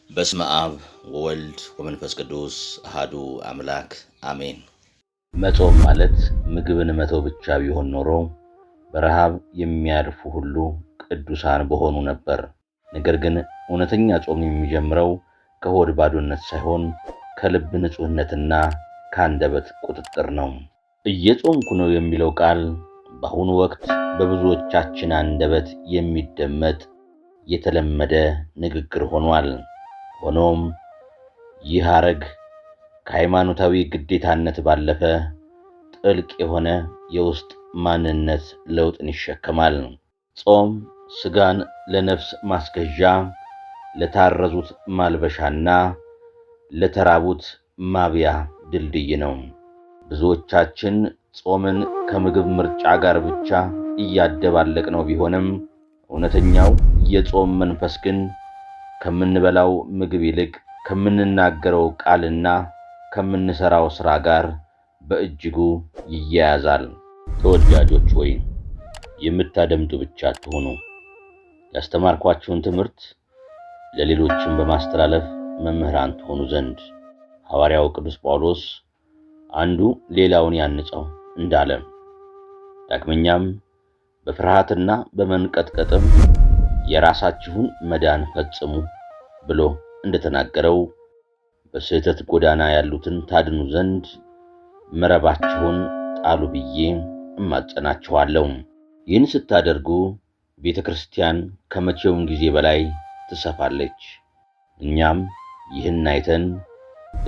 በስመ አብ ወወልድ ወመንፈስ ቅዱስ አሐዱ አምላክ አሜን። መጾም ማለት ምግብን መተው ብቻ ቢሆን ኖሮ በረሃብ የሚያርፉ ሁሉ ቅዱሳን በሆኑ ነበር። ነገር ግን እውነተኛ ጾም የሚጀምረው ከሆድ ባዶነት ሳይሆን ከልብ ንጹህነትና ከአንደበት ቁጥጥር ነው። እየጾምኩ ነው የሚለው ቃል በአሁኑ ወቅት በብዙዎቻችን አንደበት የሚደመጥ የተለመደ ንግግር ሆኗል። ሆኖም ይህ ሐረግ ከሃይማኖታዊ ግዴታነት ባለፈ ጥልቅ የሆነ የውስጥ ማንነት ለውጥን ይሸከማል። ጾም ሥጋን ለነፍስ ማስገዣ፣ ለታረዙት ማልበሻና ለተራቡት ማብያ ድልድይ ነው። ብዙዎቻችን ጾምን ከምግብ ምርጫ ጋር ብቻ እያደባለቅነው ቢሆንም እውነተኛው የጾም መንፈስ ግን ከምንበላው ምግብ ይልቅ ከምንናገረው ቃልና ከምንሰራው ሥራ ጋር በእጅጉ ይያያዛል። ተወዳጆች ሆይ የምታደምጡ ብቻ አትሁኑ። ያስተማርኳችሁን ትምህርት ለሌሎችም በማስተላለፍ መምህራን ትሆኑ ዘንድ ሐዋርያው ቅዱስ ጳውሎስ አንዱ ሌላውን ያንጸው እንዳለ፣ ዳግመኛም በፍርሃትና በመንቀጥቀጥም የራሳችሁን መዳን ፈጽሙ ብሎ እንደተናገረው በስህተት ጎዳና ያሉትን ታድኑ ዘንድ መረባችሁን ጣሉ ብዬ እማጸናችኋለሁ። ይህን ስታደርጉ ቤተ ክርስቲያን ከመቼውም ጊዜ በላይ ትሰፋለች። እኛም ይህን አይተን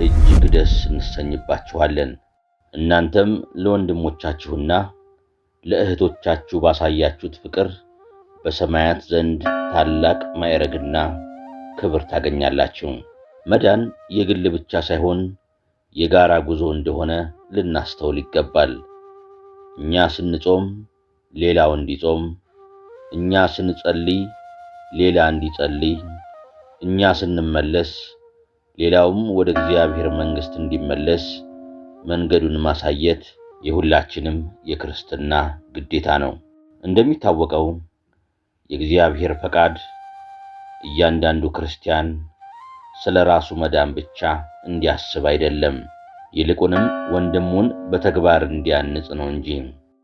እጅግ ደስ እንሰኝባችኋለን። እናንተም ለወንድሞቻችሁና ለእህቶቻችሁ ባሳያችሁት ፍቅር በሰማያት ዘንድ ታላቅ ማዕረግና ክብር ታገኛላችሁ። መዳን የግል ብቻ ሳይሆን የጋራ ጉዞ እንደሆነ ልናስተውል ይገባል። እኛ ስንጾም ሌላው እንዲጾም፣ እኛ ስንጸልይ ሌላ እንዲጸልይ፣ እኛ ስንመለስ ሌላውም ወደ እግዚአብሔር መንግሥት እንዲመለስ መንገዱን ማሳየት የሁላችንም የክርስትና ግዴታ ነው። እንደሚታወቀው የእግዚአብሔር ፈቃድ እያንዳንዱ ክርስቲያን ስለ ራሱ መዳን ብቻ እንዲያስብ አይደለም፣ ይልቁንም ወንድሙን በተግባር እንዲያንጽ ነው እንጂ።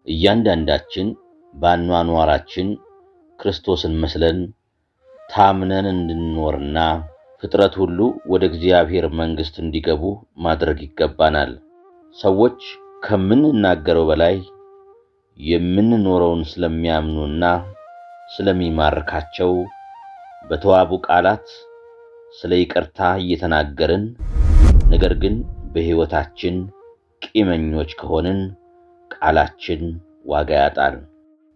እያንዳንዳችን በአኗኗራችን ክርስቶስን መስለን ታምነን እንድንኖርና ፍጥረት ሁሉ ወደ እግዚአብሔር መንግሥት እንዲገቡ ማድረግ ይገባናል። ሰዎች ከምንናገረው በላይ የምንኖረውን ስለሚያምኑና ስለሚማርካቸው በተዋቡ ቃላት ስለ ይቅርታ እየተናገርን፣ ነገር ግን በሕይወታችን ቂመኞች ከሆንን ቃላችን ዋጋ ያጣል።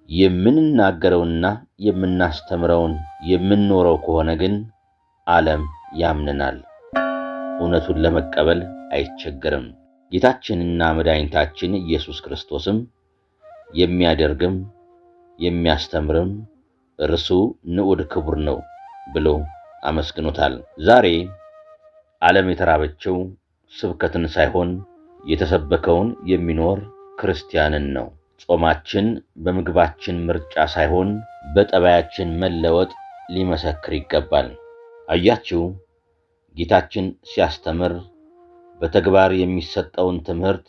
የምንናገረውና የምናስተምረውን የምንኖረው ከሆነ ግን ዓለም ያምነናል፣ እውነቱን ለመቀበል አይቸገርም። ጌታችንና መድኃኒታችን ኢየሱስ ክርስቶስም የሚያደርግም የሚያስተምርም እርሱ ንዑድ ክቡር ነው ብሎ አመስግኖታል። ዛሬ ዓለም የተራበችው ስብከትን ሳይሆን የተሰበከውን የሚኖር ክርስቲያንን ነው። ጾማችን በምግባችን ምርጫ ሳይሆን በጠባያችን መለወጥ ሊመሰክር ይገባል። አያችሁ፣ ጌታችን ሲያስተምር በተግባር የሚሰጠውን ትምህርት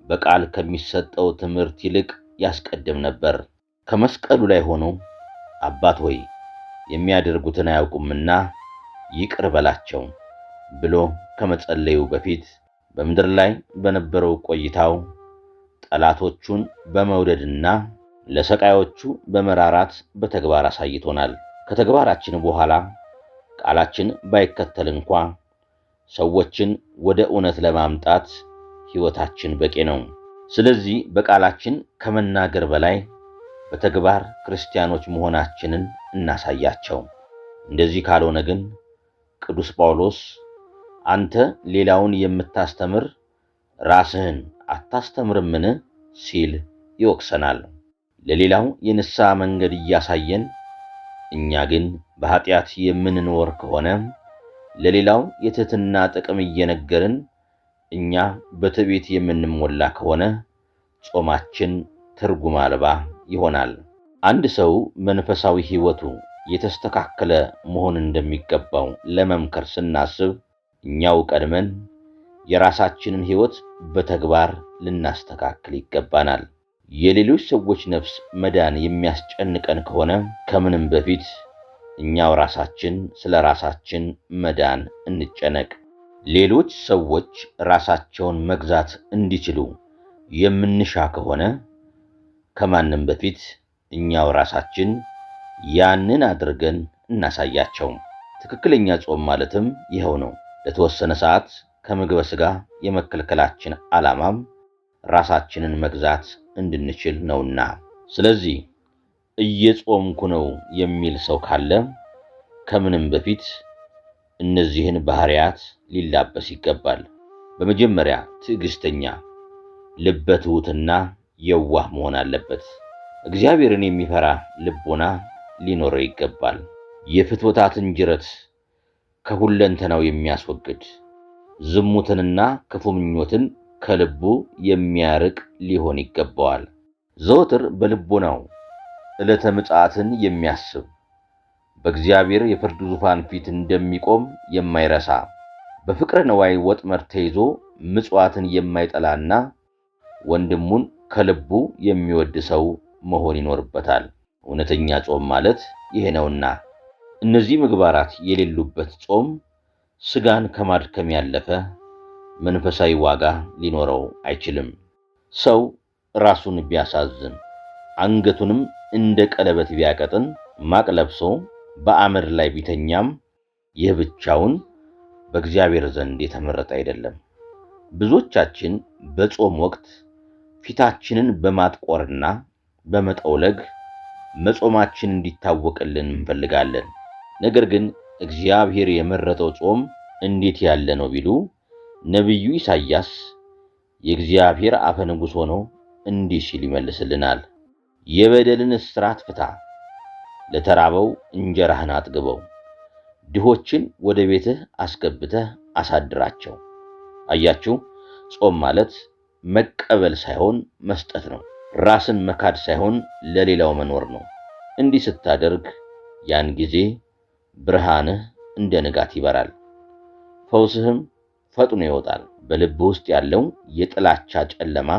በቃል ከሚሰጠው ትምህርት ይልቅ ያስቀድም ነበር። ከመስቀሉ ላይ ሆኖ አባት ሆይ የሚያደርጉትን አያውቁምና ይቅር በላቸው ብሎ ከመጸለዩ በፊት በምድር ላይ በነበረው ቆይታው ጠላቶቹን በመውደድና ለሰቃዮቹ በመራራት በተግባር አሳይቶናል። ከተግባራችን በኋላ ቃላችን ባይከተል እንኳ ሰዎችን ወደ እውነት ለማምጣት ሕይወታችን በቂ ነው። ስለዚህ በቃላችን ከመናገር በላይ በተግባር ክርስቲያኖች መሆናችንን እናሳያቸው። እንደዚህ ካልሆነ ግን ቅዱስ ጳውሎስ አንተ ሌላውን የምታስተምር ራስህን አታስተምርምን ሲል ይወቅሰናል። ለሌላው የንስሐ መንገድ እያሳየን እኛ ግን በኃጢአት የምንኖር ከሆነ፣ ለሌላው የትሕትና ጥቅም እየነገርን እኛ በትዕቢት የምንሞላ ከሆነ ጾማችን ትርጉም አልባ ይሆናል። አንድ ሰው መንፈሳዊ ሕይወቱ የተስተካከለ መሆን እንደሚገባው ለመምከር ስናስብ እኛው ቀድመን የራሳችንን ሕይወት በተግባር ልናስተካክል ይገባናል። የሌሎች ሰዎች ነፍስ መዳን የሚያስጨንቀን ከሆነ ከምንም በፊት እኛው ራሳችን ስለ ራሳችን መዳን እንጨነቅ። ሌሎች ሰዎች ራሳቸውን መግዛት እንዲችሉ የምንሻ ከሆነ ከማንም በፊት እኛው ራሳችን ያንን አድርገን እናሳያቸው። ትክክለኛ ጾም ማለትም ይኸው ነው። ለተወሰነ ሰዓት ከምግበ ሥጋ የመከልከላችን ዓላማም ራሳችንን መግዛት እንድንችል ነውና። ስለዚህ እየጾምኩ ነው የሚል ሰው ካለ ከምንም በፊት እነዚህን ባህሪያት ሊላበስ ይገባል። በመጀመሪያ ትዕግስተኛ፣ ልበ ትሑትና የዋህ መሆን አለበት። እግዚአብሔርን የሚፈራ ልቦና ሊኖረው ይገባል። የፍትወታትን ጅረት ከሁለንተናው የሚያስወግድ፣ ዝሙትንና ክፉ ምኞትን ከልቡ የሚያርቅ ሊሆን ይገባዋል። ዘወትር በልቦናው ዕለተ ምጽአትን የሚያስብ፣ በእግዚአብሔር የፍርድ ዙፋን ፊት እንደሚቆም የማይረሳ፣ በፍቅረ ነዋይ ወጥመድ ተይዞ ምጽዋትን የማይጠላና ወንድሙን ከልቡ የሚወድ ሰው መሆን ይኖርበታል። እውነተኛ ጾም ማለት ይሄ ነውና እነዚህ ምግባራት የሌሉበት ጾም ሥጋን ከማድከም ያለፈ መንፈሳዊ ዋጋ ሊኖረው አይችልም። ሰው ራሱን ቢያሳዝን አንገቱንም እንደ ቀለበት ቢያቀጥን ማቅ ለብሶ በአመድ ላይ ቢተኛም ይህ ብቻውን በእግዚአብሔር ዘንድ የተመረጠ አይደለም። ብዙዎቻችን በጾም ወቅት ፊታችንን በማጥቆርና በመጠውለግ መጾማችን እንዲታወቅልን እንፈልጋለን። ነገር ግን እግዚአብሔር የመረጠው ጾም እንዴት ያለ ነው ቢሉ ነቢዩ ኢሳይያስ የእግዚአብሔር አፈ ንጉሥ ሆኖ እንዲህ ሲል ይመልስልናል። የበደልን እስራት ፍታ፣ ለተራበው እንጀራህን አጥግበው፣ ድሆችን ወደ ቤትህ አስገብተህ አሳድራቸው። አያችሁ፣ ጾም ማለት መቀበል ሳይሆን መስጠት ነው። ራስን መካድ ሳይሆን ለሌላው መኖር ነው። እንዲህ ስታደርግ ያን ጊዜ ብርሃንህ እንደ ንጋት ይበራል፣ ፈውስህም ፈጥኖ ይወጣል። በልብ ውስጥ ያለው የጥላቻ ጨለማ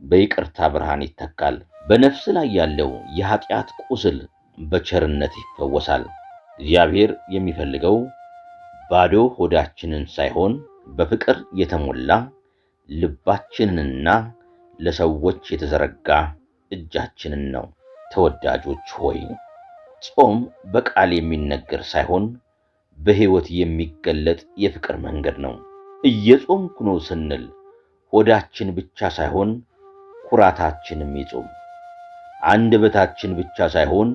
በይቅርታ ብርሃን ይተካል። በነፍስ ላይ ያለው የኃጢአት ቁስል በቸርነት ይፈወሳል። እግዚአብሔር የሚፈልገው ባዶ ሆዳችንን ሳይሆን በፍቅር የተሞላ ልባችንንና ለሰዎች የተዘረጋ እጃችንን ነው። ተወዳጆች ሆይ ጾም በቃል የሚነገር ሳይሆን በሕይወት የሚገለጥ የፍቅር መንገድ ነው። እየጾምኩ ነው ስንል ሆዳችን ብቻ ሳይሆን ኩራታችንም ይጾም። አንደበታችን ብቻ ሳይሆን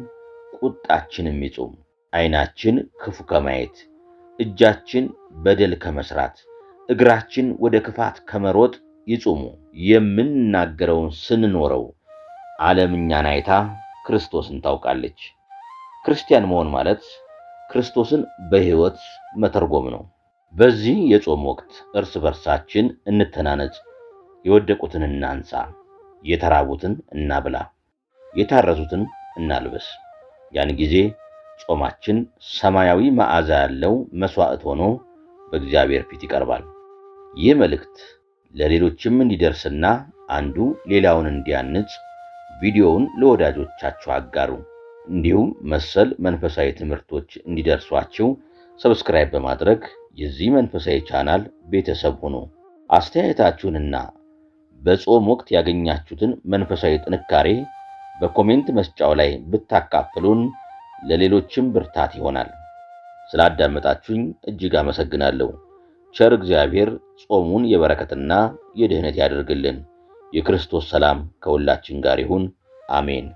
ቁጣችንም ይጾም። ዓይናችን ክፉ ከማየት፣ እጃችን በደል ከመስራት፣ እግራችን ወደ ክፋት ከመሮጥ ይጾሙ። የምንናገረውን ስንኖረው ዓለም እኛን አይታ ክርስቶስን ታውቃለች። ክርስቲያን መሆን ማለት ክርስቶስን በሕይወት መተርጎም ነው። በዚህ የጾም ወቅት እርስ በርሳችን እንተናነጽ፣ የወደቁትን እናንሳ፣ የተራቡትን እናብላ፣ የታረዙትን እናልበስ። ያን ጊዜ ጾማችን ሰማያዊ መዓዛ ያለው መሥዋዕት ሆኖ በእግዚአብሔር ፊት ይቀርባል። ይህ መልእክት ለሌሎችም እንዲደርስና አንዱ ሌላውን እንዲያንጽ ቪዲዮውን ለወዳጆቻችሁ አጋሩ። እንዲሁም መሰል መንፈሳዊ ትምህርቶች እንዲደርሷችሁ ሰብስክራይብ በማድረግ የዚህ መንፈሳዊ ቻናል ቤተሰብ ሁኑ። አስተያየታችሁንና በጾም ወቅት ያገኛችሁትን መንፈሳዊ ጥንካሬ በኮሜንት መስጫው ላይ ብታካፍሉን ለሌሎችም ብርታት ይሆናል። ስላዳመጣችሁኝ እጅግ አመሰግናለሁ። ቸር እግዚአብሔር ጾሙን የበረከትና የድኅነት ያደርግልን። የክርስቶስ ሰላም ከሁላችን ጋር ይሁን። አሜን።